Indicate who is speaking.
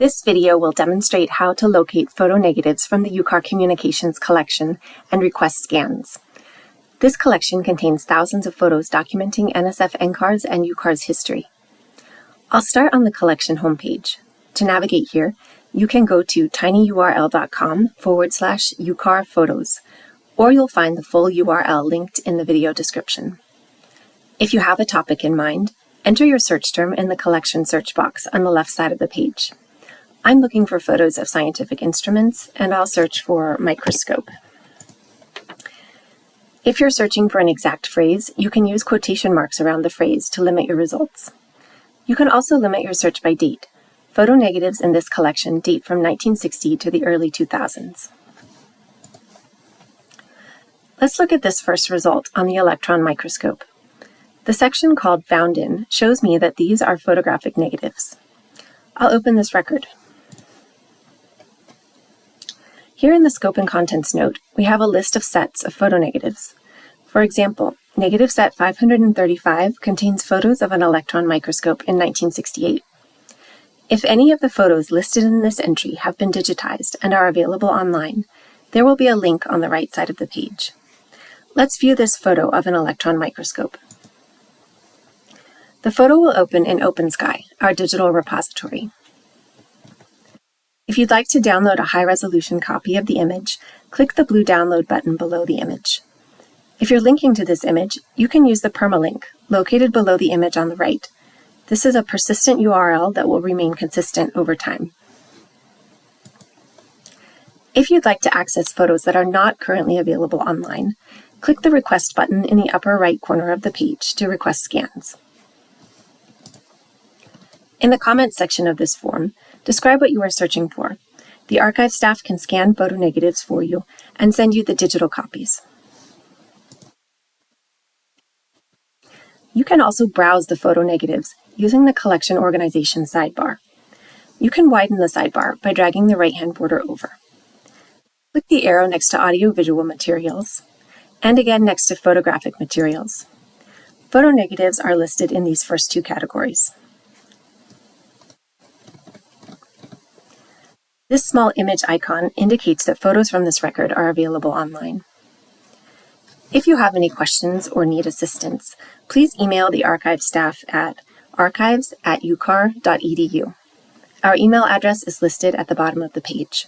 Speaker 1: This video will demonstrate how to locate photo negatives from the UCAR Communications Collection and request scans. This collection contains thousands of photos documenting NSF NCAR's and UCAR's history. I'll start on the collection homepage. To navigate here, you can go to tinyurl.com/UCAR photos, or you'll find the full URL linked in the video description. If you have a topic in mind, enter your search term in the collection search box on the left side of the page. I'm looking for photos of scientific instruments, and I'll search for microscope. If you're searching for an exact phrase, you can use quotation marks around the phrase to limit your results. You can also limit your search by date. Photo negatives in this collection date from 1960 to the early 2000s. Let's look at this first result on the electron microscope. The section called Found In shows me that these are photographic negatives. I'll open this record. Here in the Scope and Contents note, we have a list of sets of photonegatives. For example, negative set 535 contains photos of an electron microscope in 1968. If any of the photos listed in this entry have been digitized and are available online, there will be a link on the right side of the page. Let's view this photo of an electron microscope. The photo will open in OpenSky, our digital repository. If you'd like to download a high-resolution copy of the image, click the blue download button below the image. If you're linking to this image, you can use the permalink located below the image on the right. This is a persistent URL that will remain consistent over time. If you'd like to access photos that are not currently available online, click the Request button in the upper right corner of the page to request scans. In the comments section of this form, describe what you are searching for. The archive staff can scan photo negatives for you and send you the digital copies. You can also browse the photo negatives using the collection organization sidebar. You can widen the sidebar by dragging the right-hand border over. Click the arrow next to audio-visual materials, and again next to photographic materials. Photo negatives are listed in these first two categories. This small image icon indicates that photos from this record are available online. If you have any questions or need assistance, please email the archive staff at archives@ucar.edu. Our email address is listed at the bottom of the page.